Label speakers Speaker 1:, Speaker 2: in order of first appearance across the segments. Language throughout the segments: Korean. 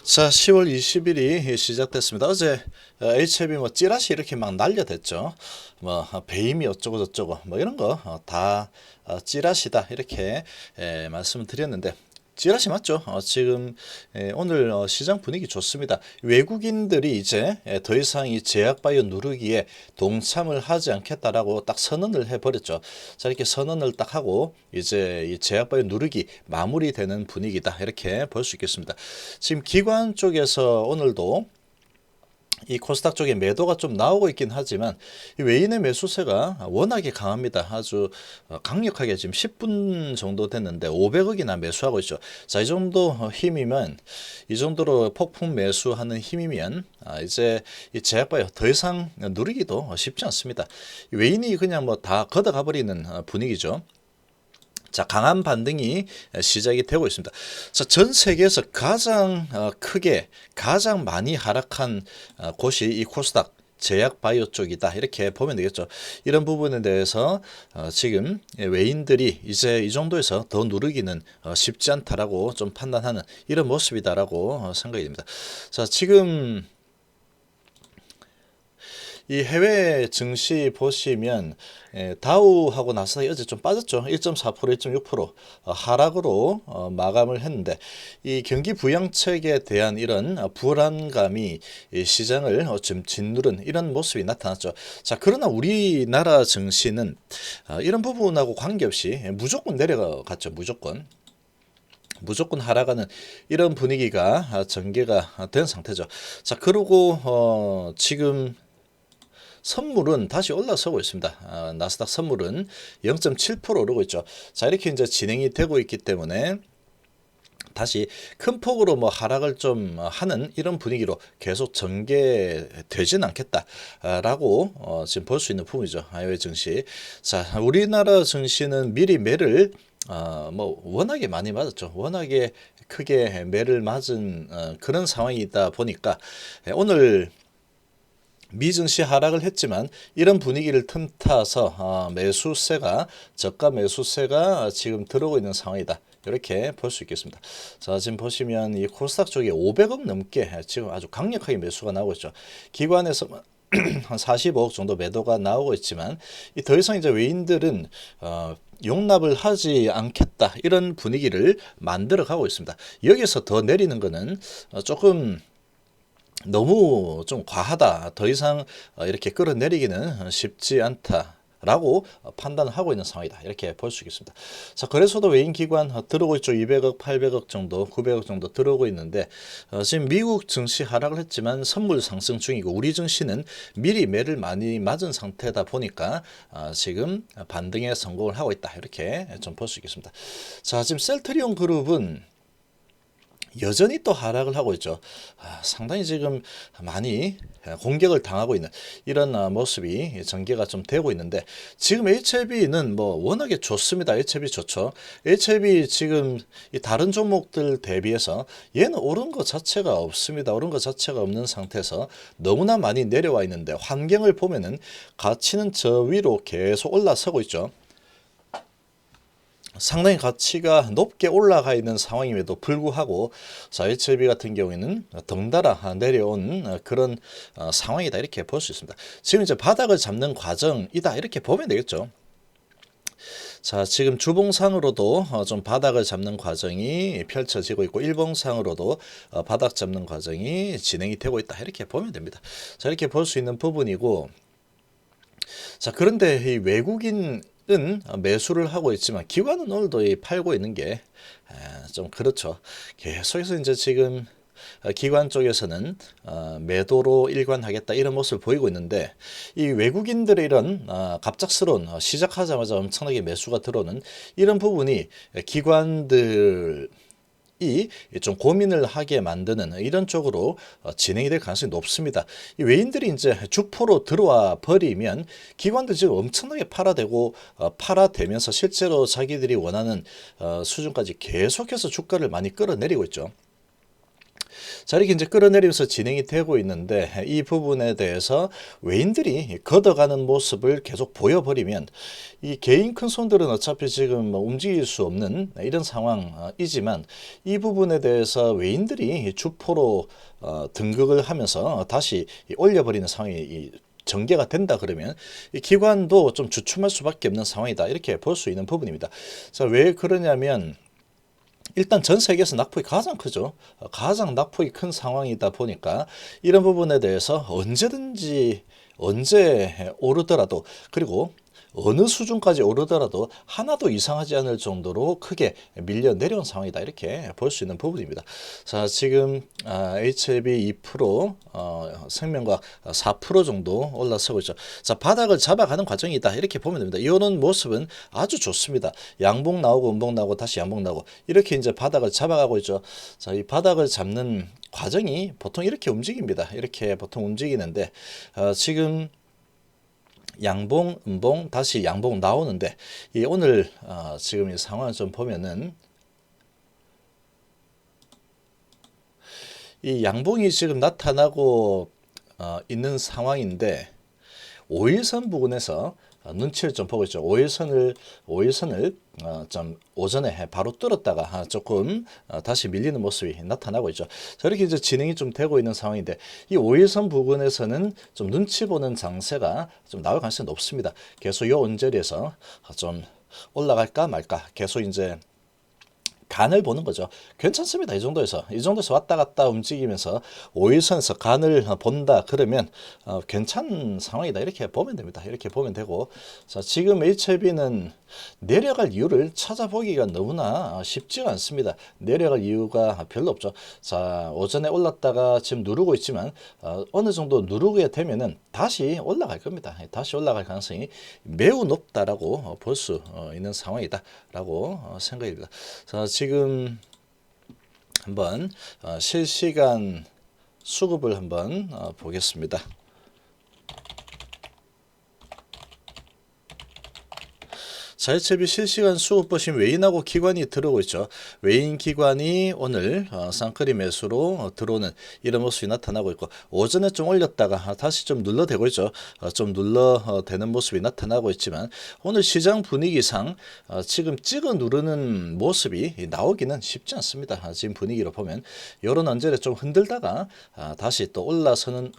Speaker 1: 자, 10월 20일이 시작됐습니다. 어제 HLB 뭐 찌라시 이렇게 막 날려댔죠. 뭐 배임이 어쩌고 저쩌고 뭐 이런 거 다 찌라시다 이렇게 말씀을 드렸는데 찌라시 맞죠? 지금 오늘 시장 분위기 좋습니다. 외국인들이 이제 더 이상 이 제약바이오 누르기에 동참을 하지 않겠다라고 딱 선언을 해버렸죠. 자, 이렇게 선언을 딱 하고 이제 이 제약바이오 누르기 마무리되는 분위기다 이렇게 볼 수 있겠습니다. 지금 기관 쪽에서 오늘도 이 코스닥 쪽에 매도가 좀 나오고 있긴 하지만 이 외인의 매수세가 워낙에 강합니다. 아주 강력하게 지금 10분 정도 됐는데 500억이나 매수하고 있죠. 자, 이 정도 힘이면 이 정도로 폭풍 매수하는 힘이면 이제 이 제약바이오 더 이상 누리기도 쉽지 않습니다. 외인이 그냥 뭐 다 걷어가 버리는 분위기죠. 자, 강한 반등이 시작이 되고 있습니다. 자, 전 세계에서 가장 크게 가장 많이 하락한 곳이 이 코스닥 제약 바이오 쪽이다 이렇게 보면 되겠죠. 이런 부분에 대해서 지금 외인들이 이제 이 정도에서 더 누르기는 쉽지 않다라고 좀 판단하는 이런 모습이다라고 생각이 됩니다. 자, 지금 이 해외 증시 보시면 다우하고 나스닥이 어제 좀 빠졌죠. 1.4%, 1.6% 하락으로 마감을 했는데 이 경기 부양책에 대한 이런 불안감이 이 시장을 좀 짓누른 이런 모습이 나타났죠. 자, 그러나 우리나라 증시는 이런 부분하고 관계없이 무조건 내려갔죠. 무조건 하락하는 이런 분위기가 전개가 된 상태죠. 자, 그리고 지금 선물은 다시 올라서고 있습니다. 나스닥 선물은 0.7% 오르고 있죠. 자, 이렇게 이제 진행이 되고 있기 때문에 다시 큰 폭으로 뭐 하락을 좀 하는 이런 분위기로 계속 전개되지는 않겠다라고 지금 볼 수 있는 부분이죠. 해외 증시. 자, 우리나라 증시는 미리 매를 뭐 워낙에 많이 맞았죠. 워낙에 크게 매를 맞은 그런 상황이다 보니까 오늘 미증시 하락을 했지만 이런 분위기를 틈타서 매수세가 저가 매수세가 지금 들어오고 있는 상황이다. 이렇게 볼 수 있겠습니다. 자, 지금 보시면 이 코스닥 쪽에 500억 넘게 지금 아주 강력하게 매수가 나오고 있죠. 기관에서 한 45억 정도 매도가 나오고 있지만 이 더 이상 이제 외인들은 용납을 하지 않겠다 이런 분위기를 만들어 가고 있습니다. 여기서 더 내리는 거는 조금 너무 좀 과하다. 더 이상 이렇게 끌어내리기는 쉽지 않다라고 판단을 하고 있는 상황이다. 이렇게 볼 수 있겠습니다. 자, 거래소도 외인 기관 들어오고 있죠. 200억, 800억 정도, 900억 정도 들어오고 있는데 지금 미국 증시 하락을 했지만 선물 상승 중이고 우리 증시는 미리 매를 많이 맞은 상태다 보니까 지금 반등에 성공을 하고 있다. 이렇게 좀 볼 수 있겠습니다. 자, 지금 셀트리온 그룹은 여전히 또 하락을 하고 있죠. 상당히 지금 많이 공격을 당하고 있는 이런 모습이 전개가 좀 되고 있는데 지금 HLB는 뭐 워낙에 좋습니다. HLB 좋죠. HLB 지금 이 다른 종목들 대비해서 얘는 오른 것 자체가 없습니다. 오른 것 자체가 없는 상태에서 너무나 많이 내려와 있는데 환경을 보면은 가치는 저 위로 계속 올라서고 있죠. 상당히 가치가 높게 올라가 있는 상황임에도 불구하고 자, HLB 같은 경우에는 덩달아 내려온 그런 상황이다 이렇게 볼 수 있습니다. 지금 이제 바닥을 잡는 과정이다 이렇게 보면 되겠죠. 자, 지금 주봉상으로도 좀 바닥을 잡는 과정이 펼쳐지고 있고 일봉상으로도 바닥 잡는 과정이 진행이 되고 있다 이렇게 보면 됩니다. 자, 이렇게 볼 수 있는 부분이고 자, 그런데 이 외국인 은 매수를 하고 있지만 기관은 오늘도 팔고 있는 게 좀 그렇죠. 계속해서 이제 지금 기관 쪽에서는 매도로 일관하겠다 이런 모습을 보이고 있는데 이 외국인들의 이런 갑작스러운 시작하자마자 엄청나게 매수가 들어오는 이런 부분이 기관들 이 좀 고민을 하게 만드는 이런 쪽으로 진행이 될 가능성이 높습니다. 이 외인들이 이제 주포로 들어와 버리면 기관들이 지금 엄청나게 팔아대고 팔아대면서 실제로 자기들이 원하는 수준까지 계속해서 주가를 많이 끌어내리고 있죠. 자, 이렇게 이제 끌어내리면서 진행이 되고 있는데 이 부분에 대해서 외인들이 걷어가는 모습을 계속 보여버리면 이 개인 큰 손들은 어차피 지금 뭐 움직일 수 없는 이런 상황이지만 이 부분에 대해서 외인들이 주포로 등극을 하면서 다시 올려버리는 상황이 전개가 된다 그러면 이 기관도 좀 주춤할 수밖에 없는 상황이다 이렇게 볼 수 있는 부분입니다. 자, 왜 그러냐면 일단 전 세계에서 낙폭이 가장 크죠. 가장 낙폭이 큰 상황이다 보니까 이런 부분에 대해서 언제든지 언제 오르더라도 그리고 어느 수준까지 오르더라도 하나도 이상하지 않을 정도로 크게 밀려 내려온 상황이다 이렇게 볼 수 있는 부분입니다. 자, 지금 HLB 2%, 생명과학 4% 정도 올라서고 있죠. 자, 바닥을 잡아가는 과정이다 이렇게 보면 됩니다. 이런 모습은 아주 좋습니다. 양봉 나오고 음봉 나오고 다시 양봉 나오고 이렇게 이제 바닥을 잡아가고 있죠. 자, 이 바닥을 잡는 과정이 보통 이렇게 움직입니다. 이렇게 보통 움직이는데 지금 양봉, 음봉, 다시 양봉 나오는데 이 오늘 지금 이 상황을 좀 보면은 이 양봉이 지금 나타나고 있는 상황인데 5일선 부근에서 눈치를 좀 보고 있죠. 5일선을 좀 오전에 바로 뚫었다가 조금 다시 밀리는 모습이 나타나고 있죠. 자, 이렇게 이제 진행이 좀 되고 있는 상황인데 이 5일선 부근에서는 좀 눈치 보는 장세가 좀 나올 가능성이 높습니다. 계속 이 언저리에서 좀 올라갈까 말까 계속 이제 간을 보는 거죠. 괜찮습니다. 이 정도에서 왔다 갔다 움직이면서 5일선에서 간을 본다 그러면 괜찮은 상황이다 이렇게 보면 됩니다. 이렇게 보면 되고 자, 지금 HLB는 내려갈 이유를 찾아보기가 너무나 쉽지가 않습니다. 내려갈 이유가 별로 없죠. 자, 오전에 올랐다가 지금 누르고 있지만 어느 정도 누르게 되면은 다시 올라갈 겁니다. 다시 올라갈 가능성이 매우 높다라고 볼 수 있는 상황이다라고 생각이 듭니다. 자, 지금 한번 실시간 수급을 한번 보겠습니다. 자, HLB 실시간 수급 보시면 외인하고 기관이 들어오고 있죠. 외인 기관이 오늘 쌍끌이 매수로 들어오는 이런 모습이 나타나고 있고 오전에 좀 올렸다가 다시 좀 눌러대고 있죠. 좀 눌러대는 모습이 나타나고 있지만 오늘 시장 분위기상 지금 찍어 누르는 모습이 나오기는 쉽지 않습니다. 지금 분위기로 보면 이런 언저리에 좀 흔들다가 다시 또 올라서는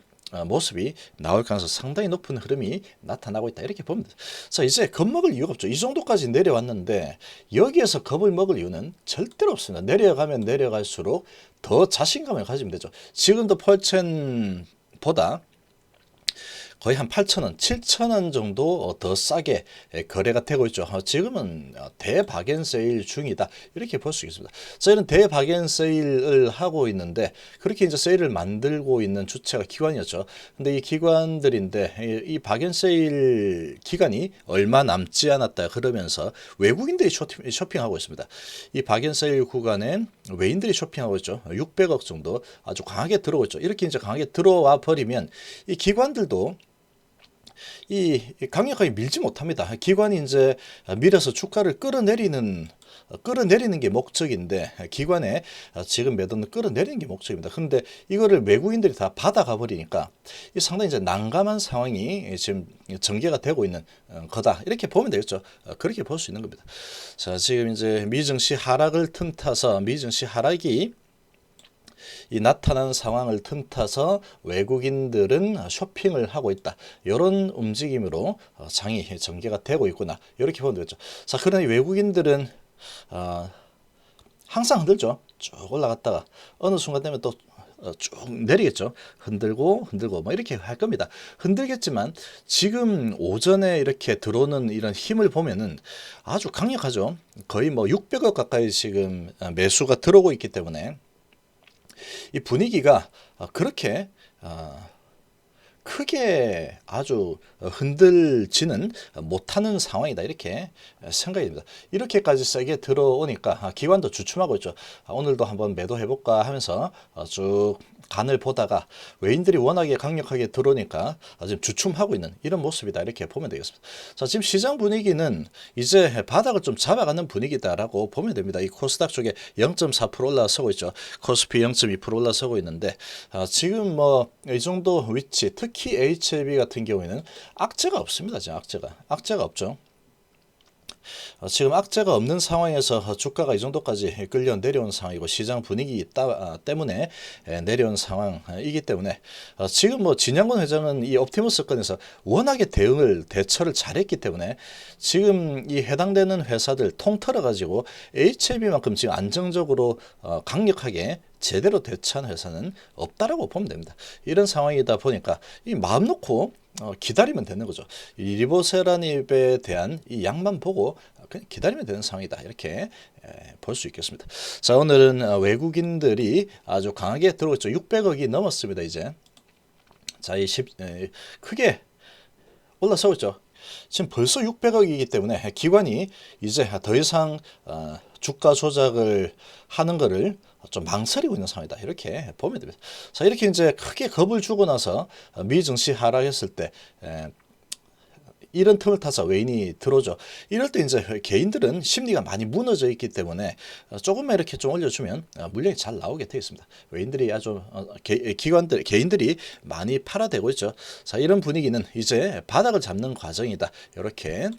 Speaker 1: 모습이 나올 가능성 상당히 높은 흐름이 나타나고 있다 이렇게 보면 됩니다. 자, 이제 겁먹을 이유가 없죠. 이 정도까지 내려왔는데 여기에서 겁을 먹을 이유는 절대로 없습니다. 내려가면 내려갈수록 더 자신감을 가지면 되죠. 지금도 펄첸보다 거의 한 8,000원, 7,000원 정도 더 싸게 거래가 되고 있죠. 지금은 대박앤세일 중이다. 이렇게 볼 수 있습니다. 저희는 대박앤세일을 하고 있는데 그렇게 이제 세일을 만들고 있는 주체가 기관이었죠. 근데 이 기관들인데 이 박앤세일 기간이 얼마 남지 않았다 그러면서 외국인들이 쇼핑하고 있습니다. 이 박앤세일 구간에 외인들이 쇼핑하고 있죠. 600억 정도 아주 강하게 들어오고 있죠. 이렇게 이제 강하게 들어와 버리면 이 기관들도 이 강력하게 밀지 못합니다. 기관이 이제 밀어서 주가를 끌어내리는 게 목적인데 기관에 지금 매도는 끌어내리는 게 목적입니다. 그런데 이거를 외국인들이 다 받아가 버리니까 상당히 이제 난감한 상황이 지금 전개가 되고 있는 거다 이렇게 보면 되겠죠. 그렇게 볼 수 있는 겁니다. 자, 지금 이제 미증시 하락을 틈타서 미증시 하락이 이 나타난 상황을 틈타서 외국인들은 쇼핑을 하고 있다. 이런 움직임으로 장이 전개가 되고 있구나. 이렇게 보면 되겠죠. 자, 그러나 외국인들은 항상 흔들죠. 쭉 올라갔다가 어느 순간 되면 또 쭉 내리겠죠. 흔들고 뭐 이렇게 할 겁니다. 흔들겠지만 지금 오전에 이렇게 들어오는 이런 힘을 보면은 아주 강력하죠. 거의 뭐 600억 가까이 지금 매수가 들어오고 있기 때문에 이 분위기가 그렇게 크게 아주 흔들지는 못하는 상황이다 이렇게 생각이 됩니다. 이렇게까지 세게 들어오니까 기관도 주춤하고 있죠. 오늘도 한번 매도해볼까 하면서 쭉 간을 보다가 외인들이 워낙에 강력하게 들어오니까 지금 주춤하고 있는 이런 모습이다 이렇게 보면 되겠습니다. 자, 지금 시장 분위기는 이제 바닥을 좀 잡아가는 분위기다라고 보면 됩니다. 이 코스닥 쪽에 0.4% 올라서고 있죠. 코스피 0.2% 올라서고 있는데 지금 뭐 이 정도 위치, 특히 HLB 같은 경우에는 악재가 없습니다. 지금 악재가 없죠. 지금 악재가 없는 상황에서 주가가 이 정도까지 끌려 내려온 상황이고 시장 분위기 때문에 내려온 상황이기 때문에 지금 뭐 진양권 회장은 이 옵티머스 건에서 워낙에 대처를 잘했기 때문에 지금 이 해당되는 회사들 통틀어 가지고 HLB만큼 지금 안정적으로 강력하게 제대로 대처한 회사는 없다라고 보면 됩니다. 이런 상황이다 보니까 이 마음 놓고 기다리면 되는 거죠. 이 리보세라닙에 대한 이 양만 보고 그냥 기다리면 되는 상황이다 이렇게 볼 수 있겠습니다. 자, 오늘은 외국인들이 아주 강하게 들어오고 있죠. 600억이 넘었습니다. 이제 자, 크게 올라서고 있죠. 지금 벌써 600억이기 때문에 기관이 이제 더 이상 주가 조작을 하는 거를 좀 망설이고 있는 상황이다 이렇게 보면 됩니다. 자, 이렇게 이제 크게 겁을 주고 나서 미 증시 하락했을 때 이런 틈을 타서 외인이 들어오죠. 이럴 때 이제 개인들은 심리가 많이 무너져 있기 때문에 조금만 이렇게 좀 올려주면 물량이 잘 나오게 되어 있습니다. 외인들이 아주 개인들이 많이 팔아대고 있죠. 자, 이런 분위기는 이제 바닥을 잡는 과정이다. 이렇게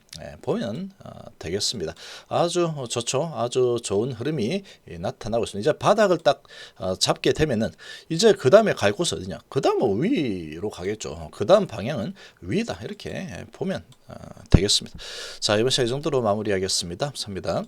Speaker 1: 보면 되겠습니다. 아주 좋죠. 아주 좋은 흐름이 나타나고 있습니다. 이제 바닥을 딱 잡게 되면은 이제 그 다음에 갈 곳은 어디냐? 그 다음은 위로 가겠죠. 그 다음 방향은 위다. 이렇게 보면 되겠습니다. 자, 이번 시간 이 정도로 마무리하겠습니다. 감사합니다.